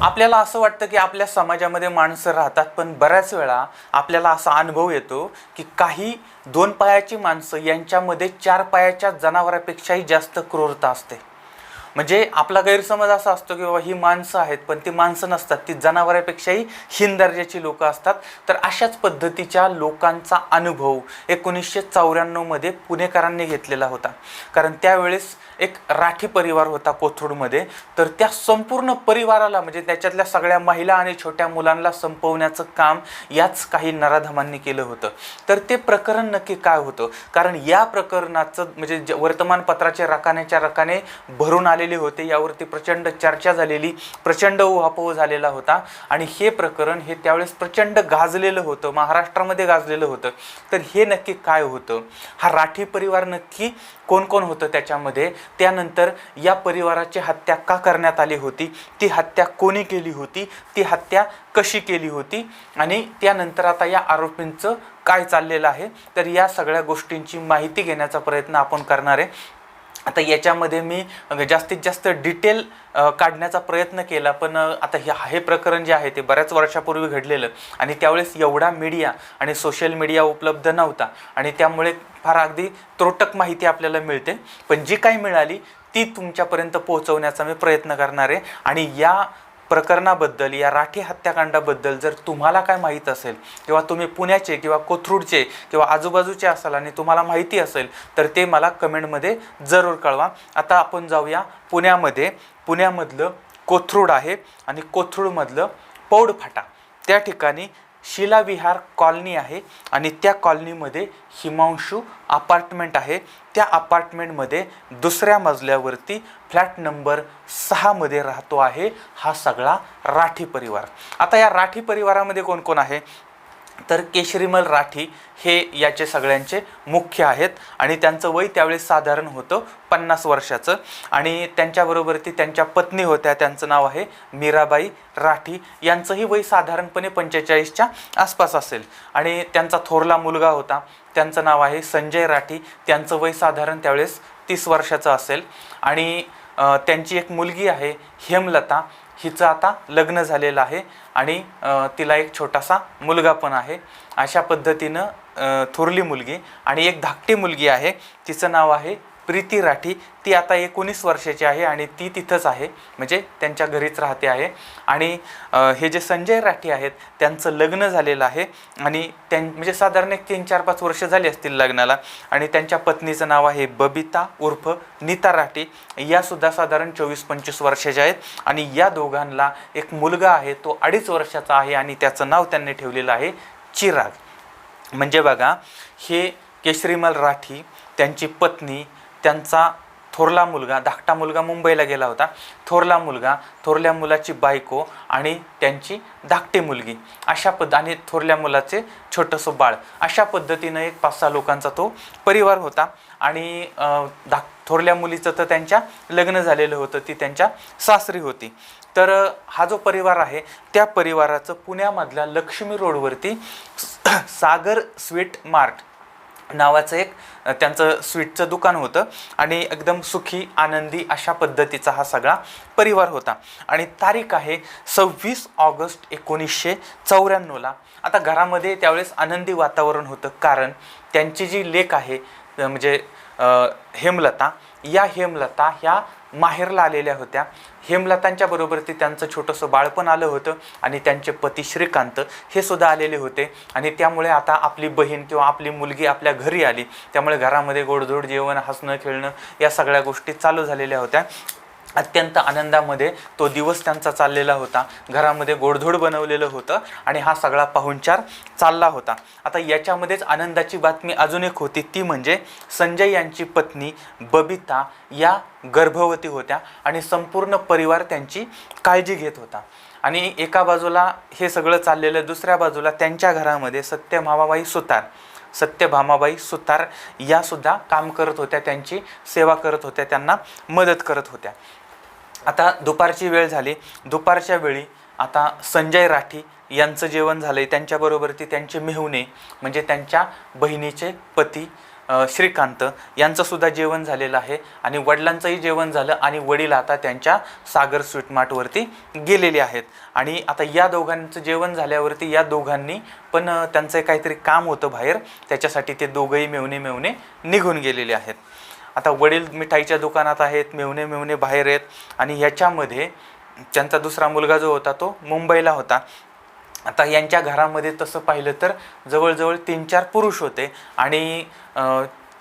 आपल्याला असं वाटतं की आपल्या समाजामध्ये माणसं राहतात, पण बऱ्याच वेळा आपल्याला असा अनुभव येतो की काही 2 पायाची माणसं यांच्यामध्ये 4 पायाच्या जनावरापेक्षाही जास्त क्रूरता असते. म्हणजे आपला गैरसमज असा असतो की बाबा ही माणसं आहेत, पण ती माणसं नसतात, ती जनावरापेक्षाही हीन दर्जाची लोक असतात. तर अशाच पद्धतीच्या लोकांचा अनुभव 1994 मध्ये पुणेकरांनी घेतलेला होता. कारण त्यावेळेस एक राठी परिवार होता कोथरूडमध्ये. तर त्या संपूर्ण परिवाराला, म्हणजे त्याच्यातल्या सगळ्या महिला आणि छोट्या मुलांना संपवण्याचं काम याच काही नराधमांनी केलं होतं. तर ते प्रकरण नक्की काय होतं? कारण या प्रकरणाचं म्हणजे वर्तमानपत्राचे रकान्याच्या रकाने भरून आलेले होते, यावरती प्रचंड चर्चा झालेली, प्रचंड उहापोह झालेला होता. आणि हे प्रकरण हे त्यावेळेस प्रचंड गाजलेलं होतं, महाराष्ट्रामध्ये गाजलेलं होतं. तर हे नक्की काय होतं? हा राठी परिवार नक्की कोण कोण होतं त्याच्यामध्ये? त्यानंतर या परिवाराची हत्या का करण्यात आली होती? ती हत्या कोणी केली होती? ती हत्या कशी केली होती? आणि त्यानंतर आता या आरोपींचं काय चाललेलं आहे? तर या सगळ्या गोष्टींची माहिती घेण्याचा प्रयत्न आपण करणार आहे. आता याच्यामध्ये मी जास्तीत जास्त डिटेल काढण्याचा प्रयत्न केला, पण आता हे प्रकरण जे आहे ते बऱ्याच वर्षापूर्वी घडलेलं आणि त्यावेळेस एवढा मीडिया आणि सोशल मीडिया उपलब्ध नव्हता आणि त्यामुळे फार अगदी त्रोटक माहिती आपल्याला मिळते. पण जी काही मिळाली ती तुमच्यापर्यंत पोहोचवण्याचा मी प्रयत्न करणार आहे. आणि या प्रकरणाबद्दल, या राठी हत्याकांडाबद्दल जर तुम्हाला काय माहीत असेल किंवा तुम्ही पुण्याचे किंवा कोथरूडचे किंवा आजूबाजूचे असाल आणि तुम्हाला माहिती असेल तर ते मला कमेंटमध्ये जरूर कळवा. आता आपण जाऊया पुण्यामधलं कोथरूड आहे आणि कोथरूडमधलं पौडफाटा, त्या ठिकाणी शिलाविहार कॉलनी आहे आणि त्या कॉलनीमध्ये हिमांशू अपार्टमेंट आहे. त्या अपार्टमेंटमध्ये 2ऱ्या मजल्यावरती फ्लॅट नंबर 6 मध्ये राहतो आहे हा सगळा राठी परिवार. आता या राठी परिवारामध्ये कोण कोण आहे? तर केशरीमल राठी हे याचे सगळ्यांचे मुख्य आहेत आणि त्यांचं वय त्यावेळेस साधारण होतं 50 वर्षाचं. आणि त्यांच्याबरोबर ती त्यांच्या पत्नी होत्या, त्यांचं नाव आहे मीराबाई राठी. यांचंही वय साधारणपणे 45च्या आसपास असेल. आणि त्यांचा थोरला मुलगा होता, त्यांचं नाव आहे संजय राठी. त्यांचं वय साधारण त्यावेळेस 30 वर्षाचं असेल. आणि त्यांची एक मुलगी आहे हेमलता, हिचं आता लग्न झालेलं आहे आणि तिला एक छोटासा मुलगा पण आहे. अशा पद्धतीनं थोरली मुलगी आणि एक धाकटी मुलगी आहे, तिचं नाव आहे प्रीती राठी. ती आता 19 वर्षाची आहे आणि ती तिथंच आहे, म्हणजे त्यांच्या घरीच राहते आहे. आणि हे जे संजय राठी आहेत त्यांचं लग्न झालेलं आहे आणि म्हणजे साधारण एक 3-4-5 वर्ष झाली असतील लग्नाला. आणि त्यांच्या पत्नीचं नाव आहे बबिता उर्फ नीता राठी. यासुद्धा साधारण 24-25 वर्षाच्या आहेत. आणि या दोघांना एक मुलगा आहे, तो 2.5 वर्षाचा आहे आणि त्याचं नाव त्यांनी ठेवलेलं आहे चिराग. म्हणजे बघा, हे केशरीमल राठी, त्यांची पत्नी, त्यांचा थोरला मुलगा, धाकटा मुलगा मुंबईला गेला होता, थोरला मुलगा, थोरल्या मुलाची बायको आणि त्यांची धाकटी मुलगी, अशा आणि थोरल्या मुलाचे छोटंसं बाळ, अशा पद्धतीनं एक 5-6 लोकांचा तो परिवार होता. आणि थोरल्या मुलीचं तर त्यांच्या लग्न झालेलं होतं, ती त्यांच्या सासरी होती. तर हा जो परिवार आहे त्या परिवाराचं पुण्यामधल्या लक्ष्मी रोडवरती सागर स्वीट मार्ट नावाचं एक त्यांचं स्वीटचं दुकान होतं आणि एकदम सुखी आनंदी अशा पद्धतीचा हा सगळा परिवार होता. आणि तारीख आहे 26 ऑगस्ट 1994. आता घरामध्ये त्यावेळेस आनंदी वातावरण होतं, कारण त्यांची जी लेक आहे म्हणजे हेमलता, या हेमलता ह्या माहेरला आलेल्या होत्या. हेमलतांच्या बरोबर ते त्यांचं छोटंसं बाळ पण आलं होतं आणि त्यांचे पती श्रीकांत हे सुद्धा आलेले होते. आणि त्यामुळे आता आपली बहीण किंवा आपली मुलगी आपल्या घरी आली, त्यामुळे घरामध्ये गोडधोड जेवण, हसणं खेळणं या सगळ्या गोष्टी चालू झालेल्या होत्या. अत्यंत आनंदामध्ये तो दिवस त्यांचा चाललेला होता. घरामध्ये गोडधोड बनवलेलं होतं आणि हा सगळा पाहुणचार चालला होता. आता याच्यामध्येच आनंदाची बातमी अजून एक होती, ती म्हणजे संजय यांची पत्नी बबिता या गर्भवती होत्या आणि संपूर्ण परिवार त्यांची काळजी घेत होता. आणि एका बाजूला हे सगळं चाललेलं, दुसऱ्या बाजूला त्यांच्या घरामध्ये सत्यभामाबाई सुतार या सुद्धा काम करत होत्या, त्यांची सेवा करत होत्या, त्यांना मदत करत होत्या. आता दुपारची वेळ झाली. दुपारच्या वेळी आता संजय राठी यांचं जेवण झालंय, त्यांच्याबरोबर ती त्यांचे मेहुणे म्हणजे त्यांच्या बहिणीचे पती श्रीकांत यांचं सुद्धा जेवण झालेलं आहे आणि वडिलांचंही जेवण झालं आणि वडील आता त्यांच्या सागर स्वीट मार्टवरती गेलेले आहेत. आणि आता या दोघांचं जेवण झाल्यावरती या दोघांनी पण त्यांचं काहीतरी काम होतं बाहेर, त्याच्यासाठी ते दोघंही मेवणे निघून गेलेले आहेत. आता वडील मिठाईच्या दुकानात आहेत, मेवणे बाहेर आहेत आणि ह्याच्यामध्ये त्यांचा दुसरा मुलगा जो होता तो मुंबईला होता. आता यांच्या घरामध्ये तसं पाहिलं तर जवळजवळ 3-4 पुरुष होते आणि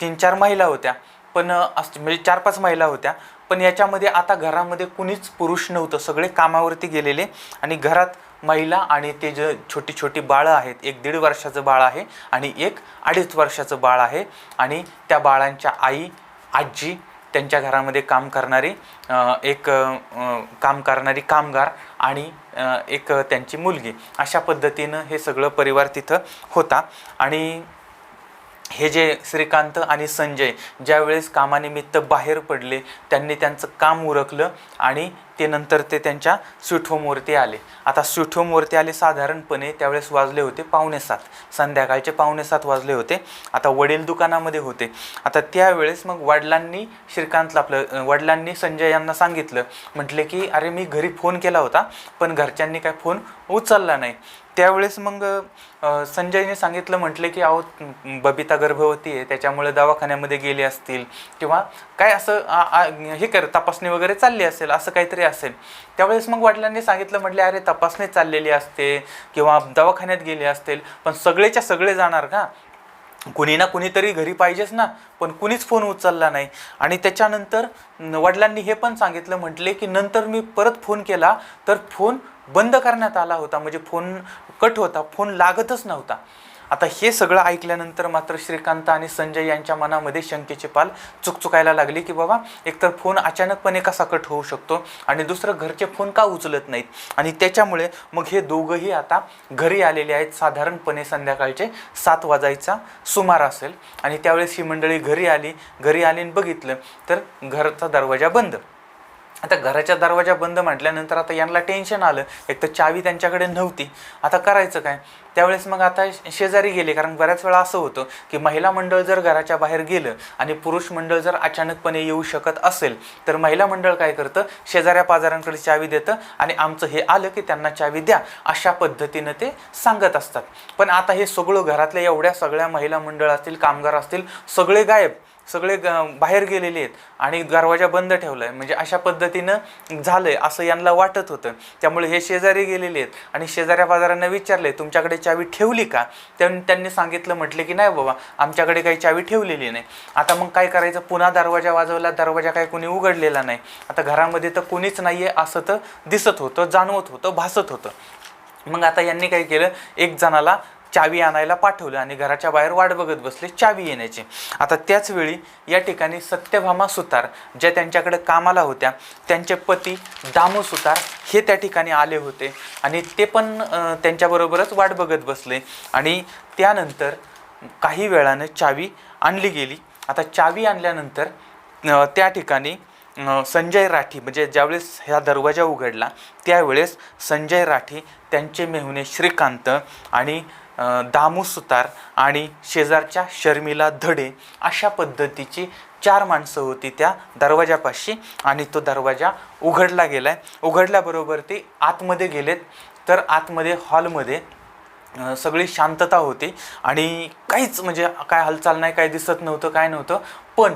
3-4 महिला होत्या, पण म्हणजे 4-5 महिला होत्या. पण याच्यामध्ये आता घरामध्ये कुणीच पुरुष नव्हतं, सगळे कामावरती गेलेले आणि घरात महिला आणि ते जे छोटी छोटी बाळं आहेत, एक 1.5 वर्षाचं बाळ आहे आणि एक 2.5 वर्षाचं बाळ आहे आणि त्या बाळांच्या आई, आजी, त्यांच्या घरामध्ये काम करणारी कामगार आणि एक त्यांची मुलगी, अशा पद्धतीनं हे सगळं परिवार तिथं होता. आणि हे जे श्रीकांत आणि संजय ज्यावेळेस कामानिमित्त बाहेर पडले, त्यांनी त्यांचं काम उरकलं आणि ते नंतर ते त्यांच्या स्वीट होमवरती आले. आता स्वीट होमवरती आले साधारणपणे त्यावेळेस वाजले होते 6:45, संध्याकाळचे 6:45 वाजले होते. आता वडील दुकानामध्ये होते. आता त्यावेळेस मग वडिलांनी संजय यांना सांगितलं, म्हटले की अरे मी घरी फोन केला होता पण घरच्यांनी काय फोन उचलला नाही. त्यावेळेस मग संजयने सांगितलं, म्हटले की अहो बबिता गर्भवती आहे, त्याच्यामुळे दवाखान्यामध्ये गेले असतील किंवा काय असं तपासणी वगैरे चालली असेल, असं काहीतरी असेल. त्यावेळेस मग वडिलांनी सांगितलं, म्हटले अरे तपासणी चाललेली असते किंवा दवाखान्यात गेले असतील, पण सगळेच्या सगळे जाणार का? कुणी ना कुणीतरी घरी पाहिजेच ना, पण कुणीच फोन उचलला नाही. आणि त्याच्यानंतर वडिलांनी हे पण सांगितलं, म्हटले की नंतर मी परत फोन केला तर फोन बंद करण्यात आला होता, म्हणजे फोन कट होता, फोन लागतच नव्हता. आता हे सगळं ऐकल्यानंतर मात्र श्रीकांत आणि संजय यांच्या मनामध्ये शंकेची पाल चुकचुकायला लागली की बाबा एकतर फोन अचानकपणे कसा कट होऊ शकतो आणि दुसरं घरचे फोन का उचलत नाहीत. आणि त्याच्यामुळे मग हे दोघंही आता घरी आलेले आहेत. साधारणपणे संध्याकाळचे 7 वाजायचा सुमार असेल आणि त्यावेळेस ही मंडळी घरी आली आणि बघितलं तर घराचा दरवाजा बंद. आता घराचा दरवाजा बंद म्हटल्यानंतर आता यांना टेन्शन आलं, एक तर चावी त्यांच्याकडे नव्हती, आता करायचं काय? त्यावेळेस मग आता शेजारी गेले, कारण बऱ्याच वेळा असं होतं की महिला मंडळ जर घराच्या बाहेर गेलं आणि पुरुष मंडळ जर अचानकपणे येऊ शकत असेल तर महिला मंडळ काय करतं, शेजाऱ्या पाजाऱ्यांकडे चावी देतं आणि आमचं हे आलं की त्यांना चावी द्या, अशा पद्धतीनं ते सांगत असतात. पण आता हे सगळं घरातल्या एवढ्या सगळ्या महिला मंडळ असतील, कामगार असतील, सगळे गायब, सगळे बाहेर गेलेले आहेत आणि दरवाजा बंद ठेवलाय, म्हणजे अशा पद्धतीनं झालंय असं यांना वाटत होतं. त्यामुळे हे शेजारी गेलेले आहेत आणि शेजाऱ्या बाजारांना विचारले तुमच्याकडे चावी ठेवली का? त्यांनी सांगितलं, म्हटले की नाही बाबा आमच्याकडे काही चावी ठेवलेली नाही. आता मग काय करायचं? पुन्हा दरवाजा वाजवला, दरवाजा काय कोणी उघडलेला नाही. आता घरामध्ये तर कोणीच नाहीये असं तर दिसत होतं, जाणवत होतं, भासत होतं. मग आता यांनी काय केलं, एक जणाला चावी आणायला पाठवलं आणि घराच्या बाहेर वाट बघत बसले चावी येण्याची. आता त्याच वेळी या ठिकाणी सत्यभामा सुतार ज्या त्यांच्याकडे कामाला होत्या, त्यांचे पती दामू सुतार हे त्या ठिकाणी आले होते आणि ते पण त्यांच्याबरोबरच वाट बघत बसले. आणि त्यानंतर काही वेळानं चावी आणली गेली. आता चावी आणल्यानंतर त्या ठिकाणी संजय राठी, म्हणजे ज्यावेळेस ह्या दरवाजा उघडला त्यावेळेस संजय राठी, त्यांचे मेहुणे श्रीकांत आणि दामू सुतार आणि शेजारच्या शर्मिला धडे अशा पद्धतीची 4 माणसं होती त्या दरवाजापाशी. आणि तो दरवाजा उघडला गेलाय. उघडल्याबरोबर ते आतमध्ये गेलेत तर आतमध्ये हॉलमध्ये सगळी शांतता होती आणि काहीच म्हणजे काय हालचाल नाही, काय दिसत नव्हतं, काय नव्हतं. पण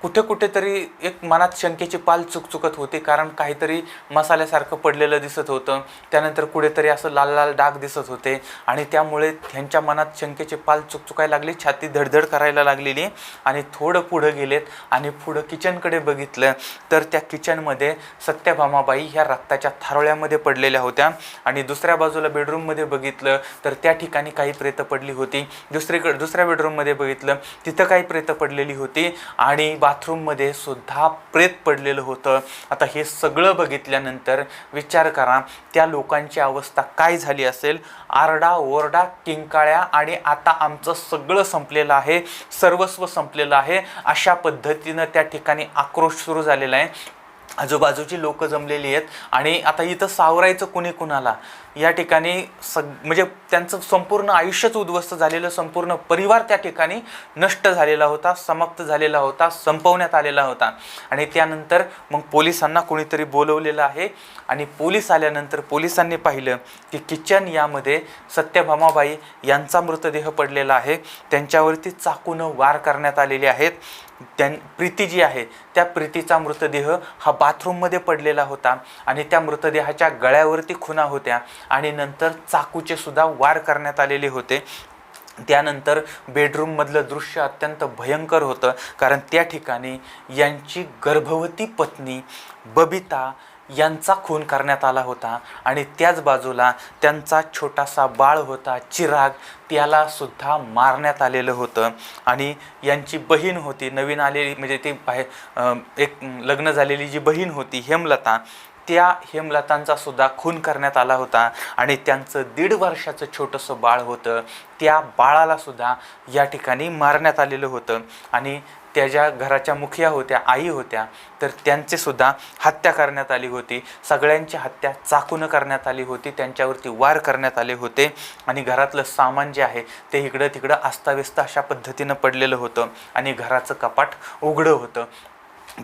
कुठेतरी एक मनात शंकेची पाल चुकचुकत होती, कारण काहीतरी मसाल्यासारखं पडलेलं दिसत होतं. त्यानंतर कुठेतरी असं लाल लाल डाग दिसत होते आणि त्यामुळे त्यांच्या मनात शंकेची पाल चुकचुकायला लागली, छाती धडधड करायला लागलेली. आणि थोडं पुढं गेलेत आणि पुढं किचनकडे बघितलं तर त्या किचनमध्ये सत्यभामाबाई ह्या रक्ताच्या थारोळ्यामध्ये पडलेल्या होत्या. आणि दुसऱ्या बाजूला बेडरूममध्ये बघितलं तर त्या ठिकाणी काही प्रेतं पडली होती. दुसऱ्या बेडरूममध्ये बघितलं तिथं काही प्रेतं पडलेली होती आणि बाथरूममध्ये सुद्धा प्रेत पडलेलं होतं. आता हे सगळं बघितल्यानंतर विचार करा त्या लोकांची अवस्था काय झाली असेल. आरडा ओरडा, किंकाळ्या आणि आता आमचं सगळं संपलेलं आहे, सर्वस्व संपलेलं आहे, अशा पद्धतीनं त्या ठिकाणी आक्रोश सुरू झालेला आहे. आजूबाजूची लोक जमलेली आहेत आणि आता इथं सावरायचं कुणी कुणाला. या ठिकाणी म्हणजे त्यांचं संपूर्ण आयुष्यच उद्ध्वस्त झालेलं, संपूर्ण परिवार त्या ठिकाणी नष्ट झालेला होता, समाप्त झालेला होता, संपवण्यात आलेला होता. आणि त्यानंतर मग पोलिसांना कोणीतरी बोलवलेलं आहे आणि पोलीस आल्यानंतर पोलिसांनी पाहिलं की किचन यामध्ये सत्यभामाबाई यांचा मृतदेह पडलेला आहे. त्यांच्यावरती चाकूनं वार करण्यात आलेले आहेत. प्रीती जी आहे त्या प्रीतीचा मृतदेह हा बाथरूममध्ये पडलेला होता आणि त्या मृतदेहाच्या गळ्यावरती खुणा होत्या आणि नंतर चाकूचे सुद्धा वार करण्यात आलेले होते. त्यानंतर बेडरूममधलं दृश्य अत्यंत भयंकर होतं, कारण त्या ठिकाणी यांची गर्भवती पत्नी बबिता यांचा खून करण्यात आला होता आणि त्याच बाजूला त्यांचा छोटासा बाळ होता चिराग, त्याला सुद्धा मारण्यात आलेलं होतं. आणि यांची बहीण होती नवीन आलेली, म्हणजे ती एक लग्न झालेली जी बहीण होती हेमलता, त्या हेमलतांचा सुद्धा खून करण्यात आला होता. आणि त्यांचं 1.5 वर्षाचं छोटंसं बाळ होतं, त्या बाळाला सुद्धा या ठिकाणी मारण्यात आलेलं होतं. आणि त्या ज्या घराच्या मुखिया होत्या, आई होत्या, तर त्यांची सुद्धा हत्या करण्यात आली होती. सगळ्यांची हत्या चाकून करण्यात आली होती, त्यांच्यावरती वार करण्यात आले होते. आणि घरातलं सामान जे आहे ते इकडं तिकडं अस्ताव्यस्त अशा पद्धतीनं पडलेलं होतं आणि घराचं कपाट उघडं होतं.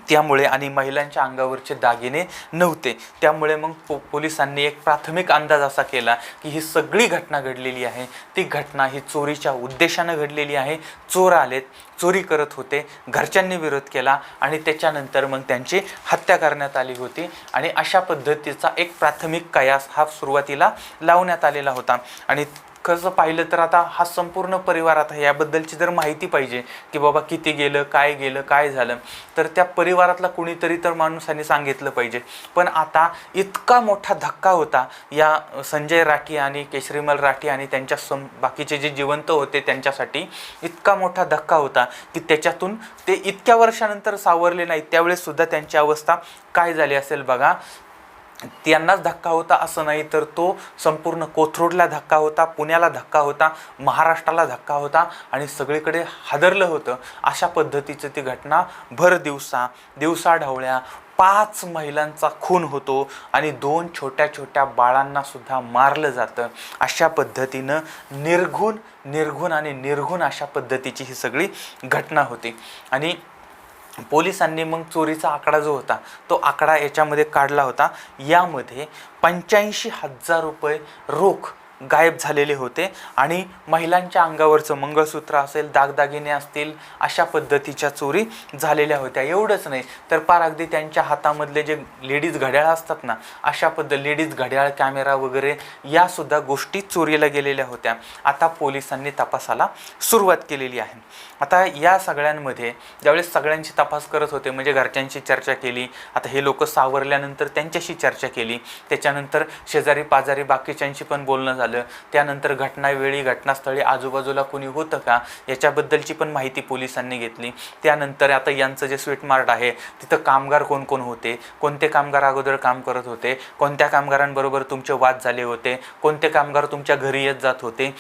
त्यामुळे आणि महिलांच्या अंगावरचे दागिने नव्हते. त्यामुळे मग पोलिसांनी एक प्राथमिक अंदाज असा केला की ही सगळी घटना घडलेली आहे ती घटना ही चोरीच्या उद्देशानं घडलेली आहे. चोर आलेत, चोरी करत होते, घरच्यांनी विरोध केला आणि त्याच्यानंतर मग त्यांची हत्या करण्यात आली होती. आणि अशा पद्धतीचा एक प्राथमिक कयास हा सुरुवातीला लावण्यात आलेला होता. आणि कसं पाहिलं तर आता हा संपूर्ण परिवार, आता याबद्दलची जर माहिती पाहिजे की बाबा किती गेलं, काय झालं, तर त्या परिवारातला कुणीतरी तर माणसाने सांगितलं पाहिजे. पण आता इतका मोठा धक्का होता या संजय राठी आणि केशरीमल राठी आणि त्यांच्या बाकीचे जे जिवंत होते त्यांच्यासाठी इतका मोठा धक्का होता की त्याच्यातून ते इतक्या वर्षानंतर सावरले नाही. त्यावेळेस सुद्धा त्यांची अवस्था काय झाली असेल बघा. त्यांनाच धक्का होता असं नाही, तर तो संपूर्ण कोथरूडला धक्का होता, पुण्याला धक्का होता, महाराष्ट्राला धक्का होता आणि सगळीकडे हादरलं होतं. अशा पद्धतीचं ती घटना भर दिवसा ढवळ्या 5 महिलांचा खून होतो आणि 2 छोट्या छोट्या बाळांना सुद्धा मारलं जातं. अशा पद्धतीनं निर्घुण अशा पद्धतीची ही सगळी घटना होती. आणि पोलिसांनी मग चोरीचा आकडा जो होता तो आकडा याच्यामध्ये काढला होता. यामध्ये 85,000 रुपये रोख गायब झालेले होते आणि महिलांच्या अंगावरचं मंगळसूत्र असेल, दागदागिने असतील, अशा पद्धतीच्या चोरी झालेल्या होत्या. एवढंच नाही तर पार अगदी त्यांच्या हातामधले जे लेडीज घड्याळ असतात ना, अशा लेडीज घड्याळ, कॅमेरा वगैरे या सुद्धा गोष्टी चोरीला गेलेल्या होत्या. आता पोलिसांनी तपासाला सुरुवात केलेली आहे. आता या सगळ्यांमध्ये ज्यावेळेस सगळ्यांची तपास करत होते, म्हणजे घरच्यांशी चर्चा केली, आता हे लोक सावरल्यानंतर त्यांच्याशी चर्चा केली, त्याच्यानंतर शेजारी पाजारी बाकीच्यांशी पण बोलणं झालं, त्यानंतर घटनावेळी घटनास्थळी आजूबाजूला कोणी होतं का याच्याबद्दलची पण माहिती पोलिसांनी घेतली. त्यानंतर आता यांचं जे स्वीट मार्ट आहे तिथं कामगार कोण कोण होते, कोणते कामगार अगोदर काम करत होते, कोणत्या कामगारांबरोबर तुमचे वाद झाले होते, कोणते कामगार तुमच्या घरी येत जात होते,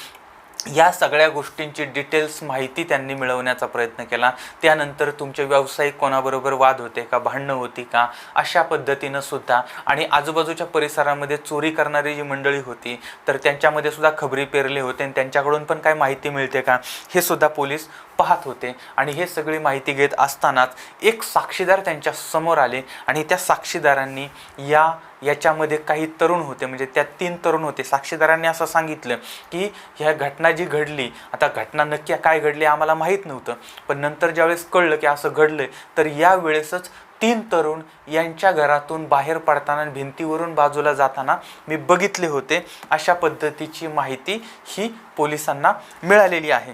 या सगळ्या गोष्टींची डिटेल्स माहिती त्यांनी मिळवण्याचा प्रयत्न केला. त्यानंतर तुमचे व्यावसायिक कोणाबरोबर वाद होते का, भांडणं होती का, अशा पद्धतीनं सुद्धा. आणि आजूबाजूच्या परिसरामध्ये चोरी करणारी जी मंडळी होती तर त्यांच्यामध्ये सुद्धा खबरी पेरले होते आणि त्यांच्याकडून पण काय माहिती मिळते का हे सुद्धा पोलीस पाहत होते. आणि हे सगळी माहिती घेत असतानाच एक साक्षीदार त्यांच्या समोर आले आणि त्या साक्षीदारांनी याच्यामध्ये काही तरुण होते, म्हणजे त्या 3 तरुण होते. साक्षीदारांनी असं सांगितलं की ह्या घटना जी घडली, आता घटना नक्की काय घडली आम्हाला माहीत नव्हतं, पण नंतर ज्यावेळेस कळलं की असं घडलं तर यावेळेसच 3 तरुण यांच्या घरातून बाहेर पडताना भिंतीवरून बाजूला जाताना मी बघितले होते. अशा पद्धतीची माहिती ही पोलिसांना मिळालेली आहे.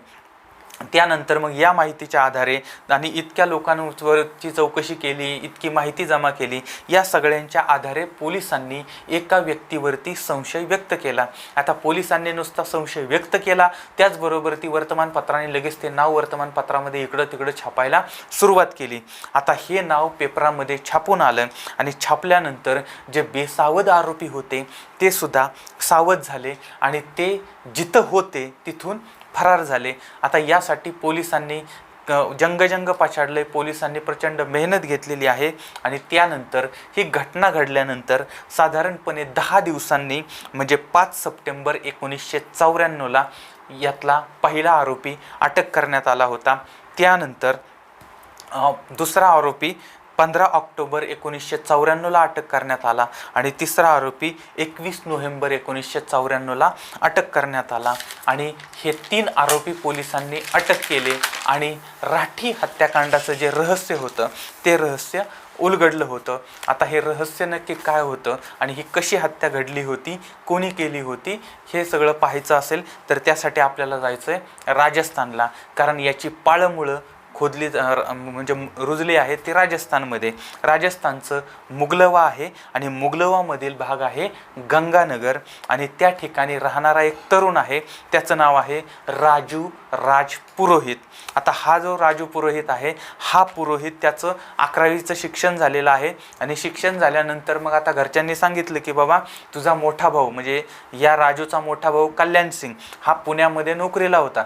त्यानंतर मग या माहितीच्या आधारे आणि इतक्या लोकांवरची चौकशी केली, इतकी माहिती जमा केली, या सगळ्यांच्या आधारे पोलिसांनी एका व्यक्तीवरती संशय व्यक्त केला. आता पोलिसांनी नुसता संशय व्यक्त केला, त्याचबरोबर ती वर्तमानपत्राने लगेच ते नाव वर्तमानपत्रामध्ये इकडं तिकडं छापायला सुरुवात केली. आता हे नाव पेपरामध्ये छापून आलं आणि छापल्यानंतर जे बेसावध आरोपी होते ते सुद्धा सावध झाले आणि ते जिथं होते तिथून फरार झाले. आता यासाठी पोलिसांनी जंग पछाडले, पोलिसांनी प्रचंड मेहनत घेतलेली आहे. आणि त्यानंतर ही घटना घडल्यानंतर साधारणपणे 10 दिवसांनी म्हणजे 5 सप्टेंबर 1994ला यातला पहिला आरोपी अटक करण्यात आला होता. त्यानंतर दुसरा आरोपी 15 ऑक्टोबर 1994ला अटक करण्यात आला आणि तिसरा आरोपी 21 नोव्हेंबर 1994ला अटक करण्यात आला. आणि हे 3 आरोपी पोलिसांनी अटक केले आणि राठी हत्याकांडाचं जे रहस्य होतं ते रहस्य उलगडलं होतं. आता हे रहस्य नक्की काय होतं आणि ही कशी हत्या घडली होती, कोणी केली होती, हे सगळं पाहायचं असेल तर त्यासाठी आपल्याला जायचं आहे राजस्थानला. कारण याची पाळंमुळं खोदली म्हणजे रुजली आहे ती राजस्थानमध्ये. राजस्थानचं मुगलवा आहे आणि मुगलवामधील भाग आहे गंगानगर आणि त्या ठिकाणी राहणारा एक तरुण आहे, त्याचं नाव आहे राजू राज पुरोहित. आता हा जो राजू पुरोहित आहे हा पुरोहित त्याचं 11वीचं शिक्षण झालेलं आहे आणि शिक्षण झाल्यानंतर मग आता घरच्यांनी सांगितलं की बाबा तुझा मोठा भाऊ म्हणजे या राजूचा मोठा भाऊ कल्याण सिंग हा पुण्यामध्ये नोकरीला होता.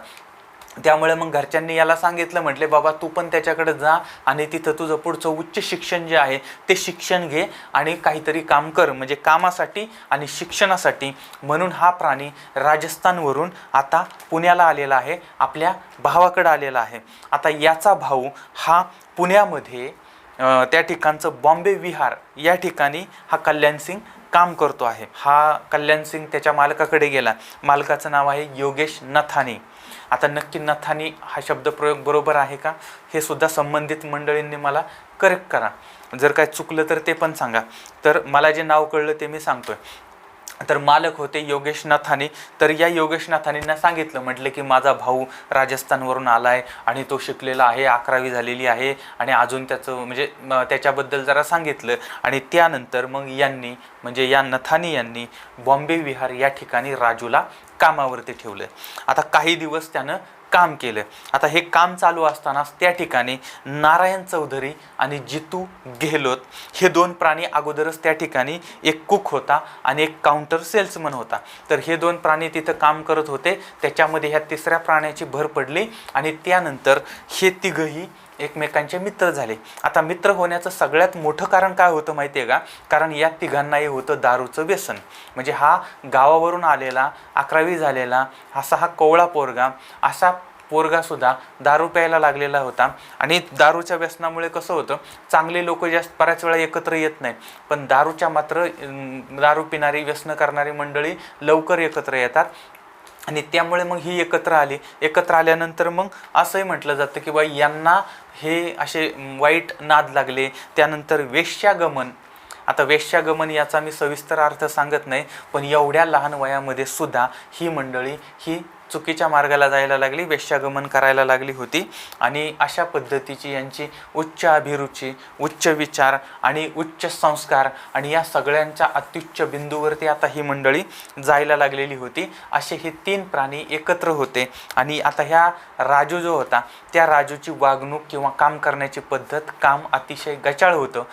त्यामुळे मग घरच्यांनी याला सांगितलं, म्हटले बाबा तू पण त्याच्याकडे जा आणि तिथं तुझं पुढचं उच्च शिक्षण जे आहे ते शिक्षण घे आणि काहीतरी काम कर, म्हणजे कामासाठी आणि शिक्षणासाठी. म्हणून हा प्राणी राजस्थानवरून आता पुण्याला आलेला आहे, आपल्या भावाकडे आलेला आहे. आता याचा भाऊ हा पुण्यामध्ये त्या ठिकाणचं बॉम्बे विहार या ठिकाणी हा कल्याण सिंग काम करतो आहे. हा कल्याण सिंग त्याच्या मालकाकडे गेला. मालकाचं नाव आहे योगेश नथानी. आता नक्की नथानी हा शब्दप्रयोग बरोबर आहे का हे सुद्धा संबंधित मंडळींनी मला करेक्ट करा. जर काय चुकलं तर ते पण सांगा. तर मला जे नाव कळलं ते मी सांगतोय. तर मालक होते योगेश नथानी. तर या योगेश नथानींना सांगितलं, म्हटलं की माझा भाऊ राजस्थानवरून आला आहे आणि तो शिकलेला आहे, 11वी झालेली आहे आणि अजून त्याचं म्हणजे त्याच्याबद्दल जरा सांगितलं. आणि त्यानंतर मग यांनी म्हणजे या नथानी यांनी बॉम्बे विहार या ठिकाणी राजूला कामावरती ठेवलं. आता काही दिवस त्यानं काम केलं. आता हे काम चालू असतानाच त्या ठिकाणी नारायण चौधरी आणि जितू गेहलोत हे 2 प्राणी अगोदरच त्या ठिकाणी, एक कुक होता आणि एक काउंटर सेल्समन होता. तर हे 2 प्राणी तिथं काम करत होते. त्याच्यामध्ये ह्या 3ऱ्या प्राण्याची भर पडली आणि त्यानंतर हे तिघही एकमेकांचे मित्र झाले. आता मित्र होण्याचं सगळ्यात मोठं कारण काय होतं माहिती आहे का? कारण या तिघांनाही होतं दारूचं व्यसन. म्हणजे हा गावावरून आलेला 11वी झालेला असा हा कोवळा पोरगा, असा पोरगासुद्धा दारू प्यायला लागलेला होता. आणि दारूच्या व्यसनामुळे कसं होतं, चांगले लोक जास्त बऱ्याच वेळा एकत्र येत नाही, पण दारू पिणारी व्यसन करणारी मंडळी लवकर एकत्र येतात. आणि त्यामुळे मग ही एकत्र आली. एकत्र आल्यानंतर मग असंही म्हटलं जातं की बाई यांना हे असे वाईट नाद लागले. त्यानंतर वेश्यागमन. आता वेश्यागमन याचा मी सविस्तर अर्थ सांगत नाही, पण एवढ्या लहान वयामध्ये सुद्धा ही मंडळी ही चुकीच्या मार्गाला जायला लागली, वेश्यागमन करायला लागली होती. आणि अशा पद्धतीची यांची उच्च अभिरुची, उच्च विचार आणि उच्च संस्कार आणि या सगळ्यांच्या अत्युच्च बिंदूवरती आता ही मंडळी जायला लागलेली होती. असे हे 3 प्राणी एकत्र होते. आणि आता ह्या राजू जो होता त्या राजूची वागणूक किंवा काम करण्याची पद्धत, काम अतिशय गचाळ होतं.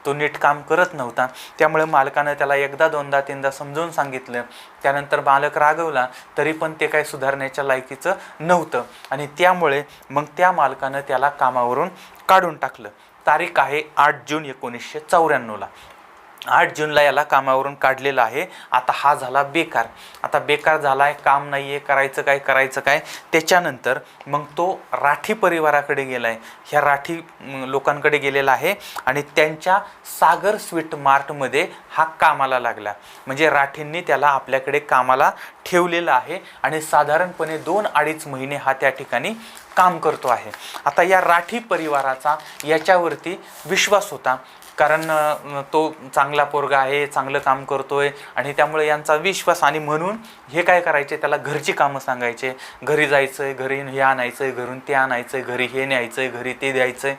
तो नीट काम करत नव्हता. त्यामुळे मालकानं त्याला एकदा दोनदा तीनदा समजावून सांगितलं. त्यानंतर मालक रागवला तरी पण ते काही सुधारण्याच्या लायकीचं नव्हतं आणि त्यामुळे मग त्या मालकानं त्याला कामावरून काढून टाकलं. तारीख आहे 8 जून 1994ला. 8 जूनला याला कामावरून काढलेलं आहे. आता हा झाला बेकार. आता बेकार झाला आहे, काम नाही आहे, करायचं काय. त्याच्यानंतर मग तो राठी परिवाराकडे गेला आहे. ह्या राठी लोकांकडे गेलेला आहे आणि त्यांच्या सागर स्वीट मार्टमध्ये हा कामाला लागला. म्हणजे राठींनी त्याला आपल्याकडे कामाला ठेवलेलं आहे आणि साधारणपणे 2-2.5 महिने हा त्या ठिकाणी काम करतो आहे. आता या राठी परिवाराचा याच्यावरती विश्वास होता, कारण तो चांगला पोरगा आहे, चांगलं काम करतोय आणि त्यामुळे यांचा विश्वास. आणि म्हणून हे काय करायचे, त्याला घरची कामं सांगायचे. घरी जायचंय, घरी हे आणायचंय, घरून ते आणायचंय, घरी हे न्यायचंय, घरी ते द्यायचंय.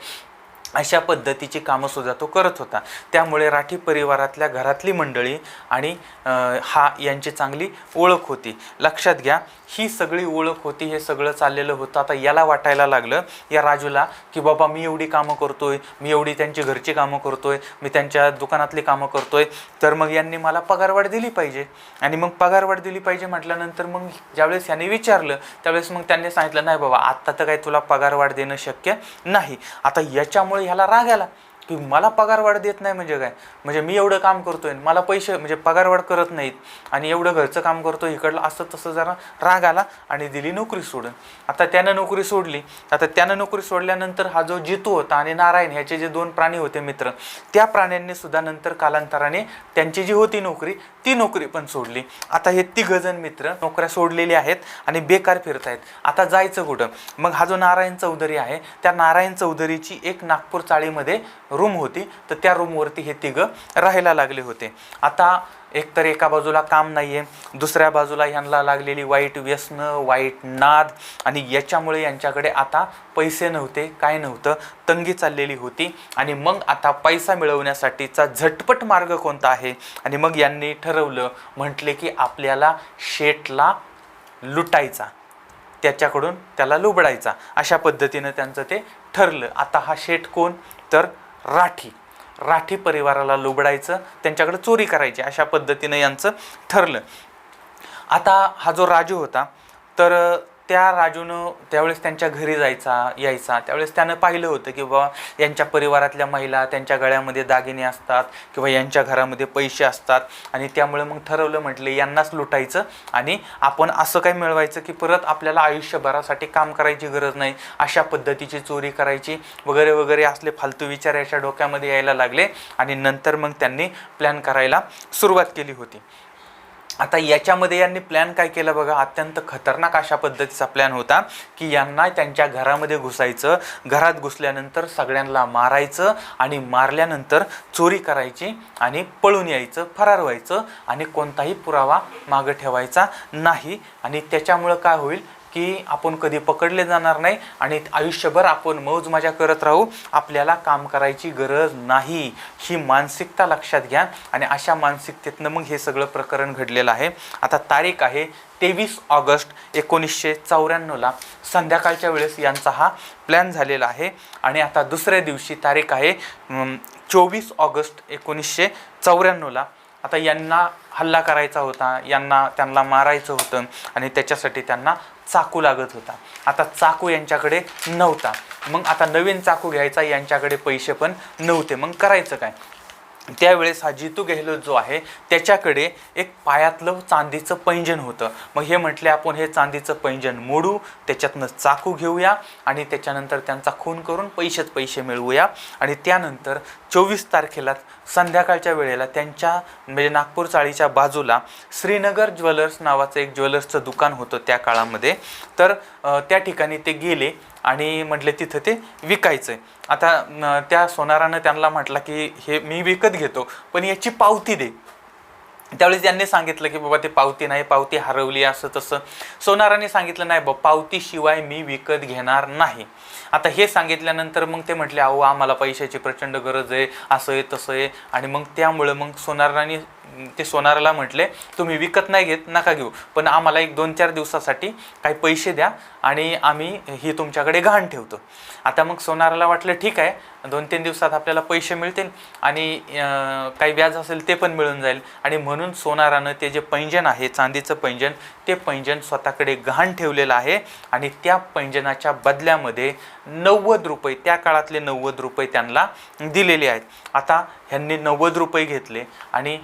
अशा पद्धतीची कामंसुद्धा तो करत होता. त्यामुळे राठी परिवारातल्या घरातली मंडळी आणि हा यांची चांगली ओळख होती. लक्षात घ्या, ही सगळी ओळख होती, हे सगळं चाललेलं होतं. आता याला वाटायला लागलं या राजूला की बाबा मी एवढी कामं करतोय, मी एवढी त्यांची घरची कामं करतोय, मी त्यांच्या दुकानातली कामं करतोय, तर मग यांनी मला पगारवाढ दिली पाहिजे. आणि मग पगारवाढ दिली पाहिजे म्हटल्यानंतर मग ज्यावेळेस यांनी विचारलं त्यावेळेस मग त्यांनी सांगितलं नाही बाबा आत्ता तर काही तुला पगारवाढ देणं शक्य नाही. आता याच्यामुळे ह्याला राग आला की मला पगारवाढ देत नाही म्हणजे काय, म्हणजे मी एवढं काम करतोय मला पैसे म्हणजे पगारवाढ करत नाहीत आणि एवढं घरचं काम करतो इकडलं, असं तसं जरा राग आला आणि दिली नोकरी सोडून. आता त्यानं नोकरी सोडली. आता त्यानं नोकरी सोडल्यानंतर हा जो जितू होता आणि नारायण ह्याचे जे 2 प्राणी होते मित्र, त्या प्राण्यांनी सुद्धा नंतर कालांतराने त्यांची जी होती नोकरी ती नोकरी पण सोडली. आता हे 3 जण मित्र नोकऱ्या सोडलेले आहेत आणि बेकार फिरत आहेत. आता जायचं कुठं? मग हा जो नारायण चौधरी आहे त्या नारायण चौधरीची एक नागपूर चाळीमध्ये रूम होती, तर त्या रूमवरती हे 3 राहायला लागले होते. आता एकतर एका बाजूला काम नाहीये, दुसऱ्या बाजूला यांना लागलेली वाईट व्यसनं, वाईट नाद, आणि याच्यामुळे यांच्याकडे आता पैसे नव्हते, काय नव्हतं, तंगी चाललेली होती. आणि मग आता पैसा मिळवण्यासाठीचा झटपट मार्ग कोणता आहे? आणि मग यांनी ठरवलं, म्हटले की आपल्याला शेठला लुटायचा, त्याच्याकडून त्याला लुबडायचा. अशा पद्धतीनं त्यांचं ते ठरलं. आता हा शेठ कोण? तर राठी परिवाराला लुबडायचं, त्यांच्याकडे चोरी करायची, अशा पद्धतीनं यांचं ठरलं. आता हा जो राजू होता तर त्या राजूनं त्यावेळेस त्यांच्या घरी यायचा त्यावेळेस त्यानं पाहिलं होतं की बाबा यांच्या परिवारातल्या महिला त्यांच्या गळ्यामध्ये दागिने असतात किंवा यांच्या घरामध्ये पैसे असतात, आणि त्यामुळे मग ठरवलं, म्हटले यांनाच लुटायचं आणि आपण असं काही मिळवायचं की परत आपल्याला आयुष्यभरासाठी काम करायची गरज नाही, अशा पद्धतीची चोरी करायची वगैरे वगैरे असले फालतू विचार याच्या डोक्यामध्ये यायला लागले. आणि नंतर मग त्यांनी प्लॅन करायला सुरुवात केली होती. आता याच्यामध्ये यांनी प्लॅन काय केला बघा, अत्यंत खतरनाक अशा पद्धतीचा प्लॅन होता की यांना त्यांच्या घरामध्ये घुसायचं, घरात घुसल्यानंतर सगळ्यांना मारायचं आणि मारल्यानंतर चोरी करायची आणि पळून यायचं, फरार व्हायचं आणि कोणताही पुरावा मागं ठेवायचा नाही. आणि त्याच्यामुळं काय होईल की आपण कधी पकडले जाणार नाही आणि आयुष्यभर आपण मौज मजा करत राहू, आपल्याला काम करायची गरज नाही, ही मानसिकता लक्षात घ्या. आणि अशा मानसिकतेतनं मग हे सगळं प्रकरण घडलेलं आहे. आता तारीख आहे 23 ऑगस्ट 1994 संध्याकाळच्या वेळेस यांचा हा प्लॅन झालेला आहे. आणि आता दुसऱ्या दिवशी तारीख आहे 24 ऑगस्ट 1994. आता यांना हल्ला करायचा होता, त्यांना मारायचं होतं आणि त्याच्यासाठी त्यांना चाकू लागत होता. आता चाकू यांच्याकडे नव्हता, मग आता नवीन चाकू घ्यायचा, यांच्याकडे पैसे पण नव्हते, मग करायचं काय? त्यावेळेस हा जितू गेहलोत जो आहे त्याच्याकडे एक पायातलं चांदीचं पैंजण होतं. मग हे म्हटले आपण हे चांदीचं पैंजण मोडू, त्याच्यातनं चाकू घेऊया आणि त्याच्यानंतर त्यांचा खून करून पैसे मिळवूया. आणि त्यानंतर 24 तारखेला संध्याकाळच्या वेळेला त्यांच्या म्हणजे नागपूर चाळीच्या बाजूला श्रीनगर ज्वेलर्स नावाचं एक ज्वेलर्सचं दुकान होतं त्या काळामध्ये, तर त्या ठिकाणी ते गेले आणि म्हटले तिथं ते विकायचं आहे. आता त्या सोनारानं त्यांना म्हटलं की हे मी विकत घेतो पण याची पावती दे. त्यावेळेस त्यांनी सांगितलं की बाबा ते पावती नाही, पावती हरवली असं तसं. सोनाराने सांगितलं नाही बाबा पावतीशिवाय मी विकत घेणार नाही. आता हे सांगितल्यानंतर मग ते म्हटले अहो आम्हाला पैशाची प्रचंड गरज आहे, असं आहे तसं आहे. आणि मग त्यामुळं मग सोनाराने ते सोनाराला म्हटले तुम्ही विकत नाही घेत नका घेऊ, पण आम्हाला 1-2-4 दिवसासाठी काही पैसे द्या आणि आम्ही ही तुमच्याकडे गहाण ठेवतो. आता मग सोनाराला वाटलं ठीक आहे 2-3 दिवसात आपल्याला पैसे मिळतील आणि काही व्याज असेल ते पण मिळून जाईल. आणि म्हणून सोनारानं ते जे पैंजण आहे चांदीचं पैंजण, ते पैंजण स्वतःकडे गहाण ठेवलेलं आहे आणि त्या पैंजणाच्या बदल्यामध्ये 90 रुपये, त्या काळातले 90 रुपये त्यांना दिलेले आहेत. आता ह्यांनी 90 रुपये घेतले आणि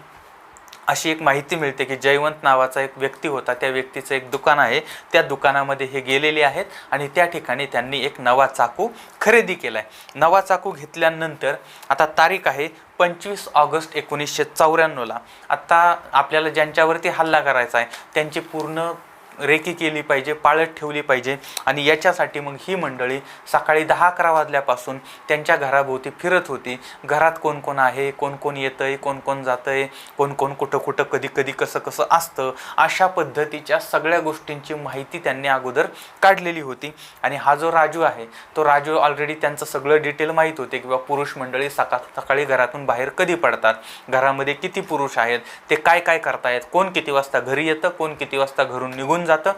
अशी एक माहिती मिळते की जयवंत नावाचा एक व्यक्ती होता, त्या व्यक्तीचं एक दुकान आहे, त्या दुकानामध्ये हे गेलेले आहेत आणि त्या ठिकाणी त्यांनी एक नवा चाकू खरेदी केला आहे. नवा चाकू घेतल्यानंतर आता तारीख आहे 25 ऑगस्ट 1994. आता आपल्याला ज्यांच्यावरती हल्ला करायचा आहे त्यांची पूर्ण रेकी केली पाहिजे, पाळत ठेवली पाहिजे. आणि याच्यासाठी मग ही मंडळी सकाळी 10-11 वाजल्यापासून त्यांच्या घराभोवती फिरत होती. घरात कोण कोण आहे, कोण कोण येतंय, कोण कोण जातंय, कोण कोण कुठं कुठं कधी कधी कसं कसं असतं, अशा पद्धतीच्या सगळ्या गोष्टींची माहिती त्यांनी अगोदर काढलेली होती. आणि हा जो राजू आहे तो राजू ऑलरेडी त्यांचं सगळं डिटेल माहीत होते की पुरुष मंडळी सकाळी घरातून बाहेर कधी पडतात, घरामध्ये किती पुरुष आहेत, ते काय काय करतायत, कोण किती वाजता घरी येतं, कोण किती वाजता घरून निघून जातं,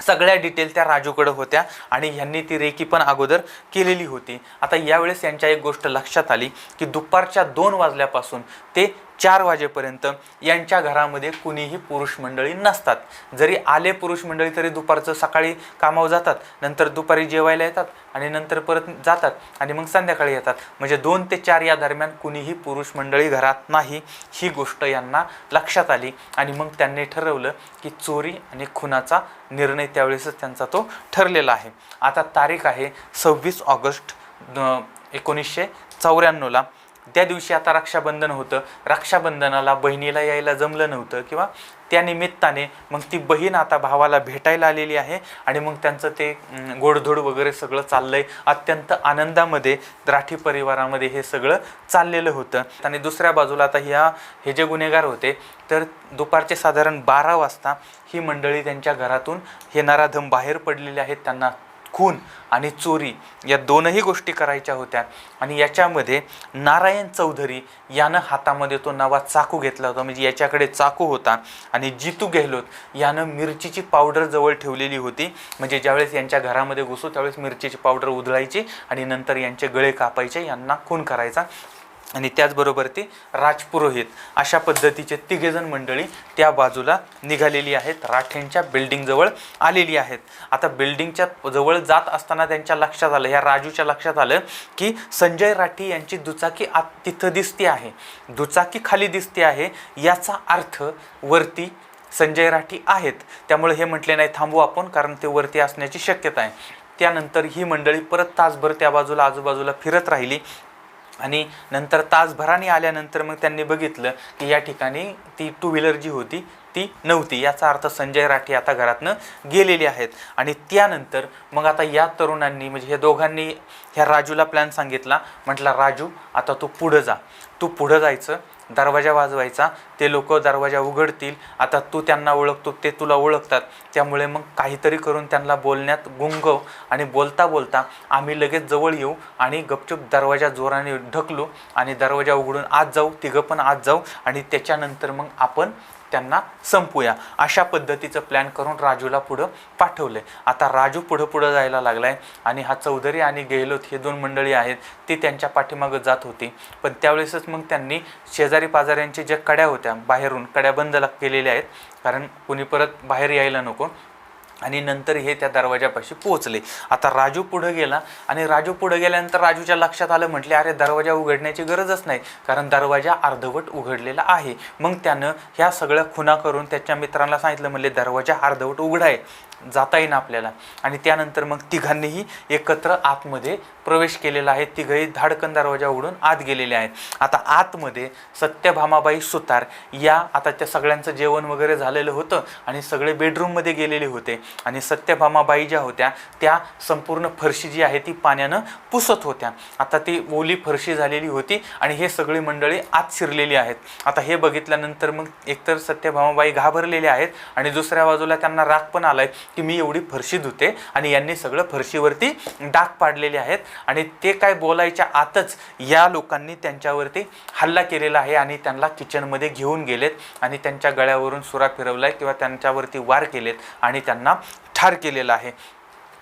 सगळ्या डिटेल त्या राजूकडे होत्या. आणि ह्यांनी ती रेकी पण अगोदर केलेली होती. आता यावेळेस यांच्या एक गोष्ट लक्षात आली की दुपारच्या 2 वाजल्यापासून ते 4 वाजेपर्यंत यांच्या घरामध्ये कुणीही पुरुष मंडळी नसतात. जरी आले पुरुष मंडळी तरी दुपारचं सकाळी कामावर जातात, नंतर दुपारी जेवायला येतात आणि नंतर परत जातात आणि मग संध्याकाळी येतात. म्हणजे 2 ते 4 या दरम्यान कुणीही पुरुष मंडळी घरात नाही. ही गोष्ट यांना लक्षात आली आणि मग त्यांनी ठरवलं की चोरी आणि खुनाचा निर्णय त्यावेळेसच त्यांचा तो ठरलेला आहे. आता तारीख आहे 26 ऑगस्ट 1994. त्या दिवशी आता रक्षाबंधन होतं. रक्षाबंधनाला बहिणीला यायला जमलं नव्हतं किंवा त्या निमित्ताने मग ती बहीण आता भावाला भेटायला आलेली आहे आणि मग त्यांचं ते गोडधोड वगैरे सगळं चाललंय. अत्यंत आनंदामध्ये राठी परिवारामध्ये हे सगळं चाललेलं होतं. आणि दुसऱ्या बाजूला आता हे जे गुन्हेगार होते तर दुपारचे साधारण 12 वाजता ही मंडळी त्यांच्या घरातून हे नराधम बाहेर पडलेले आहेत. त्यांना खून आणि चोरी या दोनही गोष्टी करायच्या होत्या. आणि याच्यामध्ये नारायण चौधरी यानं हातामध्ये तो नवा चाकू घेतला होता, म्हणजे याच्याकडे चाकू होता. आणि जितू गेहलोत यानं मिरचीची पावडर जवळ ठेवलेली होती, म्हणजे ज्यावेळेस यांच्या घरामध्ये घुसू त्यावेळेस मिरचीची पावडर उधळायची आणि नंतर यांचे गळे कापायचे, यांना खून करायचा. आणि त्याचबरोबर ते राजपुरोहित अशा पद्धतीचे 3 जण मंडळी त्या बाजूला निघालेली आहेत, राठेंच्या बिल्डिंगजवळ आलेली आहेत. आता बिल्डिंगच्या जवळ जात असताना त्यांच्या लक्षात आलं, ह्या राजूच्या लक्षात आलं की संजय राठी यांची दुचाकी तिथं दिसते आहे, दुचाकी खाली दिसते आहे, याचा अर्थ वरती संजय राठी आहेत. त्यामुळे हे म्हटले नाही थांबू आपण, कारण ते वरती असण्याची शक्यता आहे. त्यानंतर ही मंडळी परत तासभर त्या बाजूला आजूबाजूला फिरत राहिली आणि नंतर तासभराने आल्यानंतर मग त्यांनी बघितलं की या ठिकाणी ती 2 व्हीलर जी होती ती नव्हती. याचा अर्थ संजय राठी आता घरातनं गेलेले आहेत. आणि त्यानंतर मग आता या तरुणांनी म्हणजे हे दोघांनी ह्या राजूला प्लॅन सांगितला. म्हटला राजू आता तू पुढं जा, तू पुढं जायचं, दरवाजा वाजवायचा, ते लोक दरवाजा उघडतील. आता तू त्यांना ओळखतो, ते तुला ओळखतात, त्यामुळे मग काहीतरी करून त्यांना बोलण्यात गुंगव. आणि बोलता बोलता आम्ही लगेच जवळ येऊ आणि गपचूप दरवाजा जोराने ढकलू आणि दरवाजा उघडून आत जाऊ, 3घं पण आत जाऊ आणि त्याच्यानंतर मग आपण त्यांना संपूया. अशा पद्धतीचं प्लॅन करून राजूला पुढं पाठवलंय. आता राजू पुढं जायला लागलाय आणि हा चौधरी आणि गेहलोत हे 2 मंडळी आहेत ती त्यांच्या पाठीमागं जात होती. पण त्यावेळेसच मग त्यांनी शेजारी पाजाऱ्यांच्या ज्या कड्या होत्या बाहेरून कड्या बंद केलेल्या आहेत, कारण कोणी परत बाहेर यायला नको. आणि नंतर हे त्या दरवाजापाशी पोहोचले. आता राजू पुढे गेला आणि राजू पुढे गेल्यानंतर राजूच्या लक्षात आलं, म्हटले अरे दरवाजा उघडण्याची गरजच नाही, कारण दरवाजा अर्धवट उघडलेला आहे. मग त्यानं ह्या सगळ्या खुना करून त्याच्या मित्रांना सांगितलं, म्हणले दरवाजा अर्धवट उघडा आहे, जाता येईन आपल्याला. आणि त्यानंतर मग 3घांनीही एकत्र आतमध्ये प्रवेश केलेला आहे. 3घही धाडकन दरवाजा उघडून आत गेलेले आहेत. आता आतमध्ये सत्यभामाबाई सुतार या आता त्या सगळ्यांचं जेवण वगैरे झालेलं होतं आणि सगळे बेडरूममध्ये गेलेले होते. आणि सत्यभामाबाई ज्या होत्या त्या संपूर्ण फरशी जी आहे ती पाण्यानं पुसत होत्या. आता ती ओली फरशी झालेली होती आणि हे सगळी मंडळी आत शिरलेली आहेत. आता हे बघितल्यानंतर मग एकतर सत्यभामाबाई घाबरलेले आहेत आणि दुसऱ्या बाजूला त्यांना राग पण आलाय की मी एवढी फरशी धुते आणि यांनी सगळं फरशीवरती डाग पाडलेले आहेत. आणि ते काय बोलायच्या आतच या लोकांनी त्यांच्यावरती हल्ला केलेला आहे आणि त्यांना किचनमध्ये घेऊन गेलेत आणि त्यांच्या गळ्यावरून सुरा फिरवलाय किंवा त्यांच्यावरती वार केलेत आणि त्यांना ठार केलेला आहे.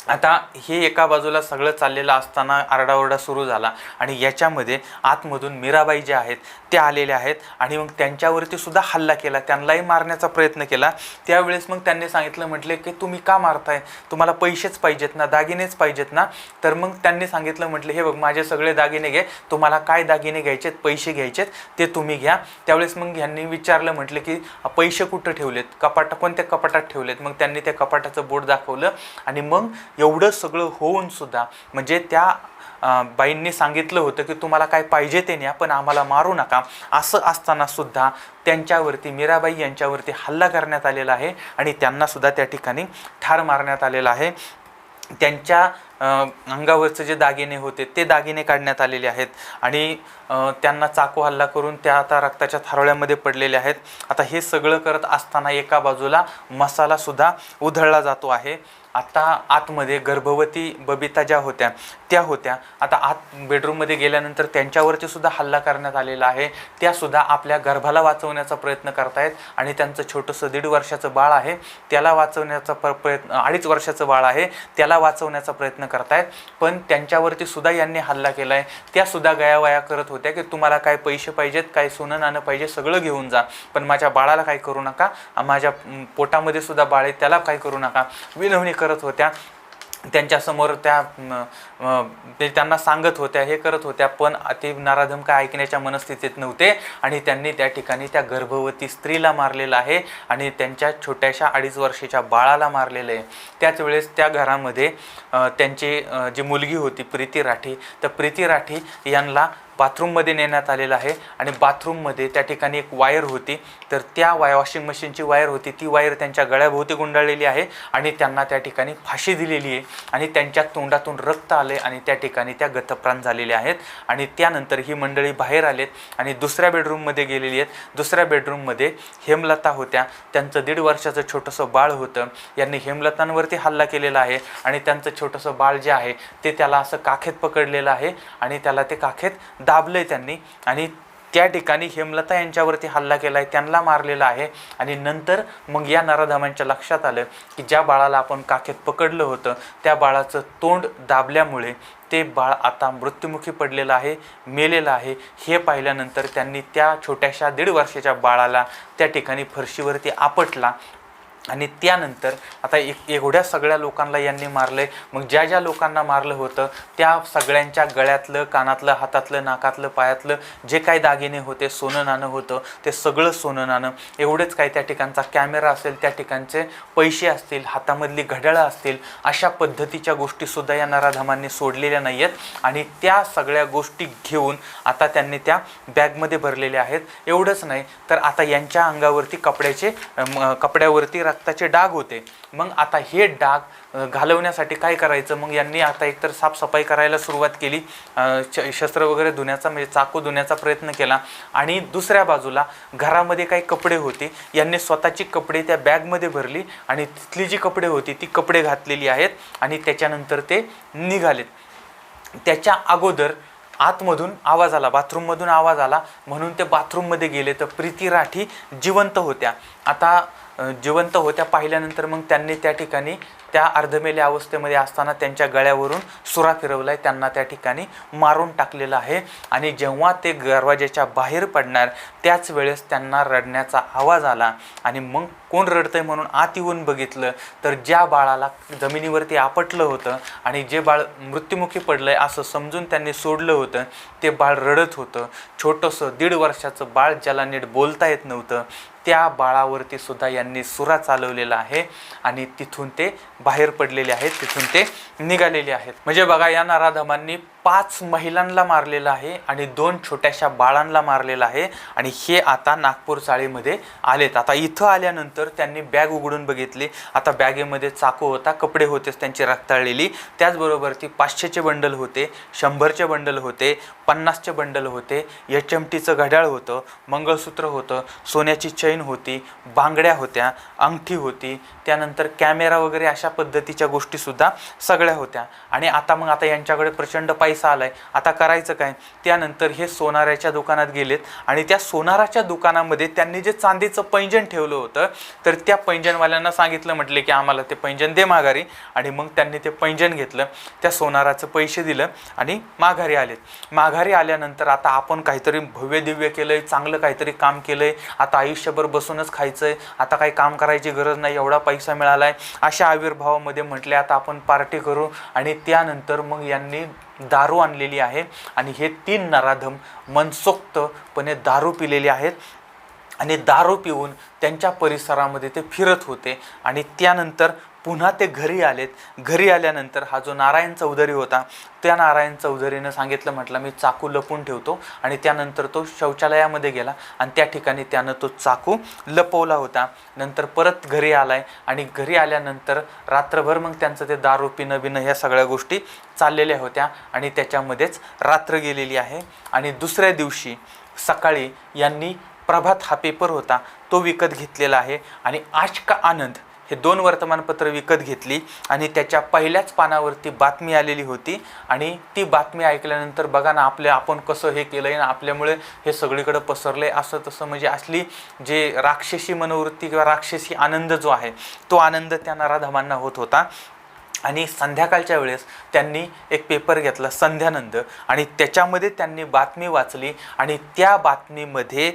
आता हे एका बाजूला सगळं चाललेलं असताना आरडाओरडा सुरू झाला आणि याच्यामध्ये आतमधून मीराबाई ज्या आहेत त्या आलेल्या आहेत आणि मग त्यांच्यावरती सुद्धा हल्ला केला, त्यांनाही मारण्याचा प्रयत्न केला. त्यावेळेस मग त्यांनी सांगितलं, म्हटले की तुम्ही का मारताय, तुम्हाला पैसेच पाहिजेत ना, दागिनेच पाहिजेत ना. तर मग त्यांनी सांगितलं, म्हटले हे बघ माझे सगळे दागिने घे, तुम्हाला काय दागिने घ्यायचेत, पैसे घ्यायचेत ते तुम्ही घ्या. त्यावेळेस मग ह्यांनी विचारलं, म्हटले की पैसे कुठं ठेवलेत, कोणत्या कपाटात ठेवलेत. मग त्यांनी त्या कपाटाचं बोट दाखवलं आणि मग एवढं सगळं होऊन सुद्धा म्हणजे त्या बाईंनी सांगितलं होतं की तुम्हाला काय पाहिजे ते न्या, पण आम्हाला मारू नका. असं असताना सुद्धा त्यांच्यावरती, मीराबाई यांच्यावरती हल्ला करण्यात आलेला आहे आणि त्यांना सुद्धा त्या ठिकाणी ठार मारण्यात आलेलं आहे. त्यांच्या अंगावरचे जे दागिने होते ते दागिने काढण्यात आलेले आहेत आणि त्यांना चाकू हल्ला करून त्या आता रक्ताच्या थारोळ्यामध्ये पडलेले आहेत. आता हे सगळं करत असताना एका बाजूला मसाला सुद्धा उधळला जातो आहे. आता आतमध्ये गर्भवती बबिता ज्या होत्या त्या होत्या. आता आत बेडरूममध्ये गेल्यानंतर त्यांच्यावरती सुद्धा हल्ला करण्यात आलेला आहे. त्या सुद्धा आपल्या गर्भाला वाचवण्याचा प्रयत्न करतायत आणि त्यांचं छोटंसं 1.5 वर्षाचं बाळ आहे त्याला वाचवण्याचा प्रयत्न, 2.5 वर्षाचं बाळ आहे त्याला वाचवण्याचा प्रयत्न करतायत. पण त्यांच्यावरती सुद्धा यांनी हल्ला केला आहे. त्या सुद्धा गयावया करत होत्या की तुम्हाला काय पैसे पाहिजेत, काय सोनं नाणं पाहिजे, सगळं घेऊन जा, पण माझ्या बाळाला काय करू नका, माझ्या पोटामध्ये सुद्धा बाळ आहे त्याला काय करू नका, विनवणी करत होत्या. त्यांच्यासमोर त्यांना सांगत होत्या, हे करत होत्या, पण ते नराधम काय ऐकण्याच्या मनस्थितीत नव्हते आणि त्यांनी त्या ठिकाणी त्या गर्भवती स्त्रीला मारलेलं आहे आणि त्यांच्या छोट्याशा 2.5 वर्षाच्या बाळाला मारलेलं आहे. त्याच वेळेस त्या घरामध्ये त्यांची जी मुलगी होती प्रीती राठी, तर प्रीती राठी यांना बाथरूममध्ये नेण्यात आलेलं आहे आणि बाथरूममध्ये त्या ठिकाणी एक वायर होती, तर त्या वॉशिंग मशीनची वायर होती, ती वायर त्यांच्या गळ्याभोवती गुंडाळलेली आहे आणि त्यांना त्या ठिकाणी फाशी दिलेली आहे आणि त्यांच्या तोंडातून रक्त आले आणि त्या ठिकाणी त्या गतप्राण झालेल्या आहेत. आणि त्यानंतर ही मंडळी बाहेर आलेत आणि दुसऱ्या बेडरूममध्ये गेलेली आहेत. दुसऱ्या बेडरूममध्ये हेमलता होत्या, त्यांचं 1.5 वर्षाचं छोटंसं बाळ होतं. यांनी हेमलतांवरती हल्ला केलेला आहे आणि त्यांचं छोटंसं बाळ जे आहे ते त्याला असं काखेत पकडलेलं आहे आणि त्याला ते काखेत दाबलंय त्यांनी आणि त्या ठिकाणी हेमलता यांच्यावरती हल्ला केला आहे, त्यांना मारलेला आहे. आणि नंतर मग या नराधमांच्या लक्षात आलं की ज्या बाळाला आपण काखेत पकडलं होतं त्या बाळाचं तोंड दाबल्यामुळे ते बाळ आता मृत्युमुखी पडलेलं आहे, मेलेलं आहे. हे पाहिल्यानंतर त्यांनी त्या छोट्याशा 1.5 वर्षाच्या बाळाला त्या ठिकाणी फरशीवरती आपटला आणि त्यानंतर आता एवढ्या सगळ्या लोकांना यांनी मारलंय. मग ज्या ज्या लोकांना मारलं होतं त्या सगळ्यांच्या गळ्यातलं, कानातलं, हातातलं, नाकातलं, पायातलं जे काही दागिने होते, सोनं नाणं होतं, ते सगळं सोनं नाणं, एवढेच काही त्या ठिकाणचा कॅमेरा असेल, त्या ठिकाणचे पैसे असतील, हातामधली घड्याळं असतील, अशा पद्धतीच्या गोष्टीसुद्धा या नराधमांनी सोडलेल्या नाही आहेत आणि त्या सगळ्या गोष्टी घेऊन आता त्यांनी त्या बॅगमध्ये भरलेल्या आहेत. एवढंच नाही तर आता यांच्या अंगावरती कपड्यावरती रक्ताचे डाग होते. मग आता हे डाग घालवण्यासाठी काय करायचं, मग यांनी आता एकतर साफसफाई करायला सुरुवात केली, शस्त्र वगैरे धुण्याचा म्हणजे चाकू धुण्याचा प्रयत्न केला आणि दुसऱ्या बाजूला घरामध्ये काही कपडे होते, यांनी स्वतःची कपडे त्या बॅगमध्ये भरली आणि तिथली जी कपडे होती ती कपडे घातलेली आहेत आणि त्याच्यानंतर ते निघालेत. त्याच्या अगोदर आतमधून आवाज आला, बाथरूममधून आवाज आला म्हणून ते बाथरूममध्ये गेले तर प्रीती राठी जिवंत होत्या. आता जिवंत होत्या पाहिल्यानंतर मग त्यांनी त्या ठिकाणी त्या अर्धमेल्या अवस्थेमध्ये असताना त्यांच्या गळ्यावरून सुरा फिरवलाय, त्यांना त्या ठिकाणी मारून टाकलेलं आहे. आणि जेव्हा ते दरवाजाच्या बाहेर पडणार त्याच वेळेस त्यांना रडण्याचा आवाज आला आणि मग कोण रडतंय म्हणून आत येऊन बघितलं तर ज्या बाळाला जमिनीवरती आपटलं होतं आणि जे बाळ मृत्युमुखी पडलंय असं समजून त्यांनी सोडलं होतं ते बाळ रडत होतं. छोटंसं 1.5 वर्षाचं बाळ ज्याला नीट बोलता येत नव्हतं त्या बाळावरती सुद्धा यांनी सुरा चालवलेला आहे आणि तिथून ते बाहेर पडलेले आहेत, तिथून ते निघालेले आहेत. म्हणजे बघा, या नराधमांनी 5 महिलांना मारलेलं आहे आणि 2 छोट्याशा बाळांना मारलेलं आहे आणि हे आता नागपूर चाळीमध्ये आलेत. आता इथं आल्यानंतर त्यांनी बॅग उघडून बघितली. आता बॅगेमध्ये चाकू होता, कपडे होतेच त्यांची रक्ताळलेली, त्याचबरोबर ती 500चे बंडल होते, 100चे बंडल होते, 50चे बंडल होते, HMTचं घड्याळ होतं, मंगळसूत्र होतं, सोन्याची चैन होती, बांगड्या होत्या, अंगठी होती, त्यानंतर कॅमेरा वगैरे अशा पद्धतीच्या गोष्टीसुद्धा सगळ्या होत्या. आणि आता यांच्याकडे प्रचंड पैसा आलाय, आता करायचं काय. त्यानंतर हे सोनाराच्या दुकानात गेलेत आणि त्या सोनाराच्या दुकानामध्ये त्यांनी जे चांदीचं पैंजण ठेवलं होतं तर त्या पैंजणवाल्यांना सांगितलं, म्हटले की आम्हाला ते पैंजण दे माघारी. आणि मग त्यांनी ते पैंजण घेतलं, त्या सोनाराचं पैसे दिलं आणि माघारी आलेत. माघारी आल्यानंतर आता आपण काहीतरी भव्य दिव्य केलंय, चांगलं काहीतरी काम केलंय, आता आयुष्यभर बसूनच खायचंय, आता काही काम करायची गरज नाही, एवढा पैसा मिळालाय, अशा आविर्भावामध्ये म्हटले आता आपण पार्टी करू. आणि त्यानंतर मग यांनी दारू आणलेली आहे आणि हे 3 नराधम मनसोक्तपणे दारू पिलेले आहेत आणि दारू पिऊन त्यांच्या परिसरामध्ये ते फिरत होते. आणि त्यानंतर पुन्हा ते घरी आलेत. घरी आल्यानंतर हा जो नारायण चौधरी होता, त्या नारायण चौधरीनं सांगितलं, म्हटलं मी चाकू लपून ठेवतो, आणि त्यानंतर तो शौचालयामध्ये गेला आणि त्या ठिकाणी त्यानं तो चाकू लपवला होता. नंतर परत घरी आलाय आणि घरी आल्यानंतर रात्रभर मग त्यांचं ते दारू पिणं बिणं ह्या सगळ्या गोष्टी चाललेल्या होत्या आणि त्याच्यामध्येच रात्र गेलेली आहे. आणि दुसऱ्या दिवशी सकाळी यांनी प्रभात हा पेपर होता तो विकत घेतलेला आहे आणि आज का आनंद हे 2 वर्तमानपत्र विकत घेतली आणि त्याच्या पहिल्याच पानावरती बातमी आलेली होती. आणि ती बातमी ऐकल्यानंतर बघा ना, आपण कसं हे केलं आहे ना, आपल्यामुळे हे सगळीकडे पसरले असं तसं, म्हणजे असली जे राक्षसी मनोवृत्ती किंवा राक्षसी आनंद जो आहे तो आनंद त्या नराधमांना होत होता. आणि संध्याकाळच्या वेळेस त्यांनी एक पेपर घेतला संध्यानंद आणि त्याच्यामध्ये त्यांनी बातमी वाचली आणि त्या बातमीमध्ये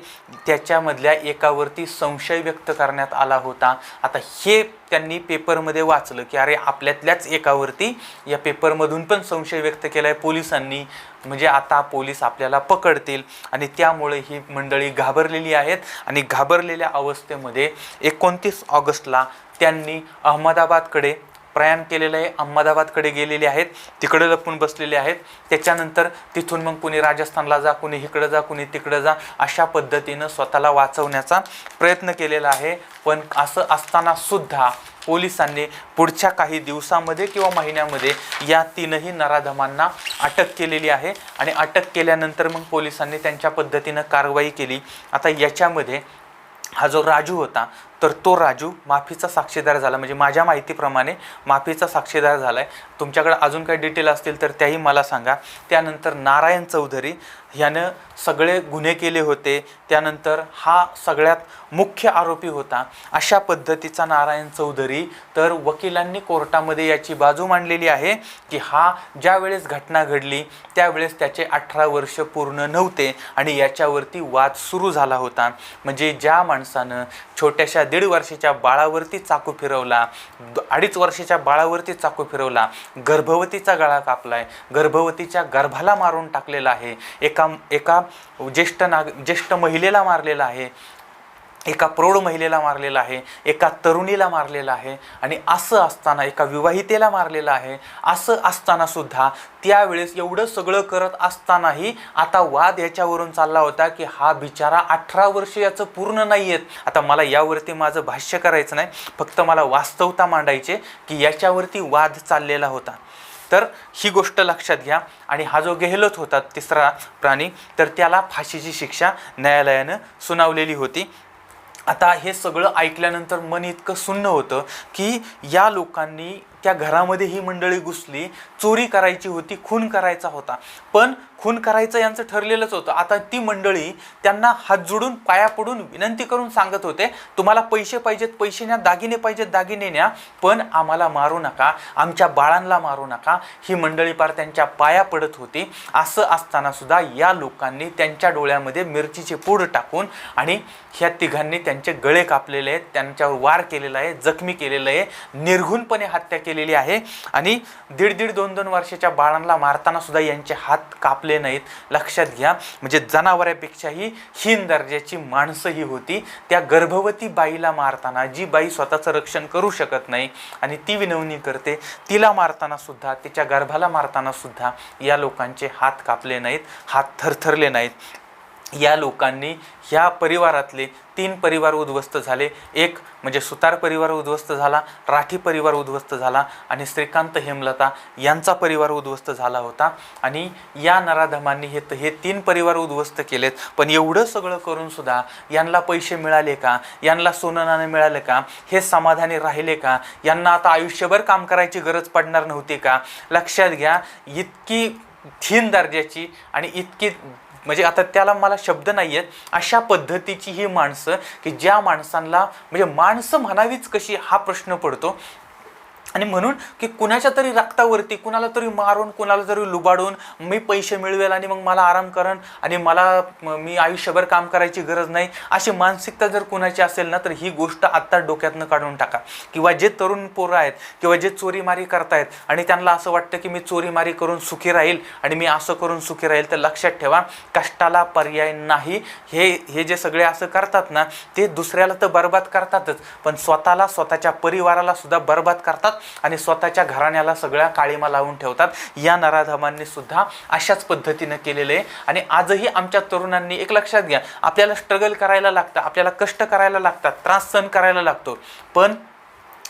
त्याच्यामधल्या एकावरती संशय व्यक्त करण्यात आला होता. आता हे त्यांनी पेपरमध्ये वाचलं की अरे आपल्यातल्याच एकावरती या पेपरमधून पण संशय व्यक्त केला आहे पोलिसांनी, म्हणजे आता पोलीस आपल्याला पकडतील. आणि त्यामुळे ही मंडळी घाबरलेली आहेत आणि घाबरलेल्या अवस्थेमध्ये 29 ऑगस्टला त्यांनी अहमदाबादकडे प्रयाण केलेलं आहे. अहमदाबादकडे गेलेले आहेत, तिकडे लपून बसलेले आहेत. त्याच्यानंतर तिथून मग कुणी राजस्थानला जा, कुणी इकडं जा, कुणी तिकडं जा, अशा पद्धतीनं स्वतःला वाचवण्याचा प्रयत्न केलेला आहे. पण असं असताना सुद्धा पोलिसांनी पुढच्या काही दिवसामध्ये किंवा महिन्यामध्ये या 3ही नराधमांना अटक केलेली आहे आणि अटक केल्यानंतर मग पोलिसांनी त्यांच्या पद्धतीनं कारवाई केली. आता याच्यामध्ये हा जो राजू होता तर तो राजू माफीचा साक्षीदार झाला, म्हणजे माझ्या माहितीप्रमाणे माफीचा साक्षीदार झाला आहे. तुमच्याकडे अजून काही डिटेल असतील तर त्याही मला सांगा. त्यानंतर नारायण चौधरी ह्यानं सगळे गुन्हे केले होते, त्यानंतर हा सगळ्यात मुख्य आरोपी होता. अशा पद्धतीचा नारायण चौधरी, तर वकिलांनी कोर्टामध्ये याची बाजू मांडलेली आहे की हा ज्या वेळेस घटना घडली त्यावेळेस त्याचे 18 वर्ष पूर्ण नव्हते आणि याच्यावरती वाद सुरू झाला होता. म्हणजे ज्या माणसानं छोट्याशा 1.5 वर्षाच्या बाळावरती चाकू फिरवला, 2.5 वर्षाच्या बाळावरती चाकू फिरवला, गर्भवतीचा गळा कापलाय, गर्भवतीच्या गर्भाला मारून टाकलेला आहे, एका ज्येष्ठ महिलेला मारलेला आहे, एका प्रौढ महिलेला मारलेला आहे, एका तरुणीला मारलेला आहे आणि असं असताना एका विवाहितेला मारलेला आहे. असं असताना सुद्धा त्यावेळेस एवढं सगळं करत असतानाही आता वाद याच्यावरून चालला होता की हा बिचारा 18 वर्ष याचं पूर्ण नाही आहेत. आता मला यावरती माझं भाष्य करायचं नाही, फक्त मला वास्तवता मांडायचे की याच्यावरती वाद चाललेला होता. तर ही गोष्ट लक्षात घ्या. आणि हा जो गेहलोत होता तिसरा प्राणी, तर त्याला फाशीची शिक्षा न्यायालयानं सुनावलेली होती. आता हे सगळं ऐकल्यानंतर मन इतकं सुन्न होतं की या लोकांनी त्या घरामध्ये ही मंडळी घुसली, चोरी करायची होती, खून करायचा होता, पण खून करायचं यांचं ठरलेलंच होतं. आता ती मंडळी त्यांना हात जोडून पाया पडून विनंती करून सांगत होते तुम्हाला पैसे पाहिजेत पैसे न्या, दागिने पाहिजेत दागिने न्या, पण आम्हाला मारू नका, आमच्या बाळांना मारू नका. ही मंडळी पार त्यांच्या पाया पडत होती. असं असताना सुद्धा या लोकांनी त्यांच्या डोळ्यामध्ये मिरचीचे पूड टाकून आणि ह्या तिघांनी त्यांचे गळे कापलेले आहेत, त्यांच्यावर वार केलेला आहे, जखमी केलेलं आहे, निर्घुणपणे हत्या केलेली आहे. आणि 1.5-2 वर्षाच्या बाळांना मारताना सुद्धा यांचे हात कापले नाहीत. लक्षात घ्या, म्हणजे जनावरांपेक्षाही हीन दर्जाची माणसं ही होती. त्या गर्भवती बाईला मारताना, जी बाई स्वतःचं रक्षण करू शकत नाही आणि ती विनवणी करते, तिला मारताना सुद्धा, तिच्या गर्भाला मारताना सुद्धा या लोकांचे हात कापले नाहीत, हात थरथरले नाहीत. या लोकांनी ह्या परिवारातले 3 परिवार उद्ध्वस्त झाले. एक म्हणजे सुतार परिवार उद्ध्वस्त झाला, राठी परिवार उद्ध्वस्त झाला आणि श्रीकांत हेमलता यांचा परिवार उद्ध्वस्त झाला होता. आणि या नराधमांनी हे 3 परिवार उद्ध्वस्त केलेत. पण एवढं सगळं करून सुद्धा यांना पैसे मिळाले का, यांना सोनं नाणं मिळालं का, हे समाधानी राहिले का, यांना आता आयुष्यभर काम करायची गरज पडणार नव्हती का? लक्षात घ्या, इतकी हीन दर्जाची आणि इतकी, म्हणजे आता त्याला मला शब्द नाही आहेत, अशा पद्धतीची ही माणसं की ज्या माणसांना म्हणजे माणसं म्हणावीच कशी हा प्रश्न पडतो. आणि म्हणून की कुणाच्या तरी रक्तावरती कुणाला तरी मारून कुणाला तरी लुबाडून मी पैसे मिळवेल आणि मग मला आराम करण आणि मी आयुष्यभर काम करायची गरज नाही, अशी मानसिकता जर कुणाची असेल ना, तर ही गोष्ट आत्ता डोक्यातनं काढून टाका. किंवा जे तरुण पोरं आहेत किंवा जे चोरीमारी करतायत आणि त्यांना असं वाटतं की मी चोरीमारी करून सुखी राहील आणि मी असं करून सुखी राहील, तर लक्षात ठेवा, कष्टाला पर्याय नाही. हे जे सगळे असं करतात ना, ते दुसऱ्याला तर बर्बाद करतातच, पण स्वतःला स्वतःच्या परिवाराला सुद्धा बर्बाद करतात आणि स्वतःच्या घराण्याला सगळ्या काळीमा लावून ठेवतात. या नराधमांनी सुद्धा अशाच पद्धतीने केलेलं आहे. आणि आजही आमच्या तरुणांनी एक लक्षात घ्या, आपल्याला स्ट्रगल करायला लागतं, आपल्याला कष्ट करायला लागतात, त्रास सहन करायला लागतो, पण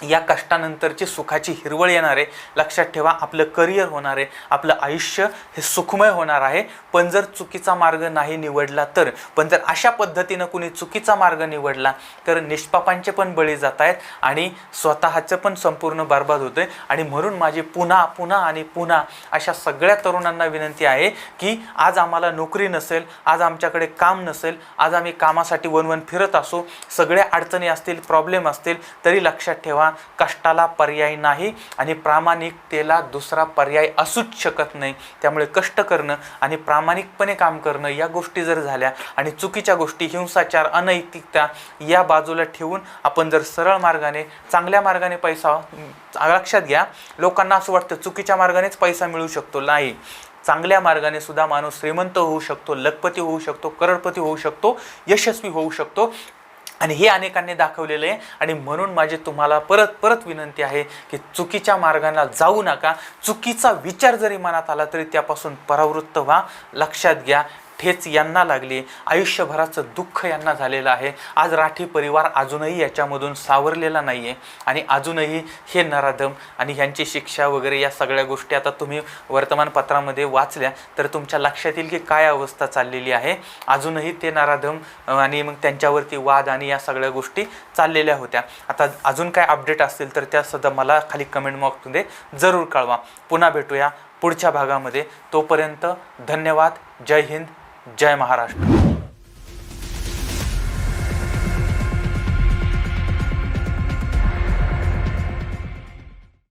या कष्टानंतरची सुखाची हिरवळ येणार आहे. लक्षात ठेवा, आपलं करिअर होणार आहे, आपलं आयुष्य हे सुखमय होणार आहे. पण जर चुकीचा मार्ग नाही निवडला तर, पण जर अशा पद्धतीनं कुणी चुकीचा मार्ग निवडला तर निष्पापांचे पण बळी जात आहेत आणि स्वतःचं पण संपूर्ण बर्बाद होतंय. आणि म्हणून माझी पुन्हा पुन्हा आणि पुन्हा अशा सगळ्या तरुणांना विनंती आहे की आज आम्हाला नोकरी नसेल, आज आमच्याकडे काम नसेल, आज आम्ही कामासाठी वनवन फिरत असू, सगळ्या अडचणी असतील, प्रॉब्लेम असतील, तरी लक्षात ठेवा, कष्टाला पर्याय नाही आणि प्रामाणिकतेला दुसरा पर्याय असूच शकत नाही. त्यामुळे कष्ट करणं आणि प्रामाणिकपणे काम करणं या गोष्टी जर झाल्या आणि चुकीच्या गोष्टी, हिंसाचार, अनैतिकता या बाजूला ठेवून आपण जर सरळ मार्गाने, चांगल्या मार्गाने पैसा, लक्षात घ्या, लोकांना असं वाटतं चुकीच्या मार्गानेच पैसा मिळू शकतो. नाही, चांगल्या मार्गाने सुद्धा माणूस श्रीमंत होऊ शकतो, लखपती होऊ शकतो, करोडपती होऊ शकतो, यशस्वी होऊ शकतो. आणि हे अनेकांनी दाखवलेलं आहे. आणि म्हणून माझी तुम्हाला परत परत विनंती आहे की चुकीच्या मार्गाला जाऊ नका. चुकीचा विचार जरी मनात आला तरी त्यापासून परावृत्त व्हा. लक्षात घ्या, ठेच यांना लागली, आयुष्यभराचं दुःख यांना झालेलं आहे. आज राठी परिवार अजूनही याच्यामधून सावरलेला नाही आहे आणि अजूनही हे नराधम आणि ह्यांची शिक्षा वगैरे या सगळ्या गोष्टी आता तुम्ही वर्तमानपत्रामध्ये वाचल्या तर तुमच्या लक्षात येईल की काय अवस्था चाललेली आहे. अजूनही ते नराधम आणि मग त्यांच्यावरती वाद आणि या सगळ्या गोष्टी चाललेल्या होत्या. आता अजून काय अपडेट असतील तर त्या सुद्धा मला खाली कमेंट बॉक्समध्ये जरूर कळवा. पुन्हा भेटूया पुढच्या भागामध्ये. तोपर्यंत धन्यवाद. जय हिंद, जय महाराष्ट्र.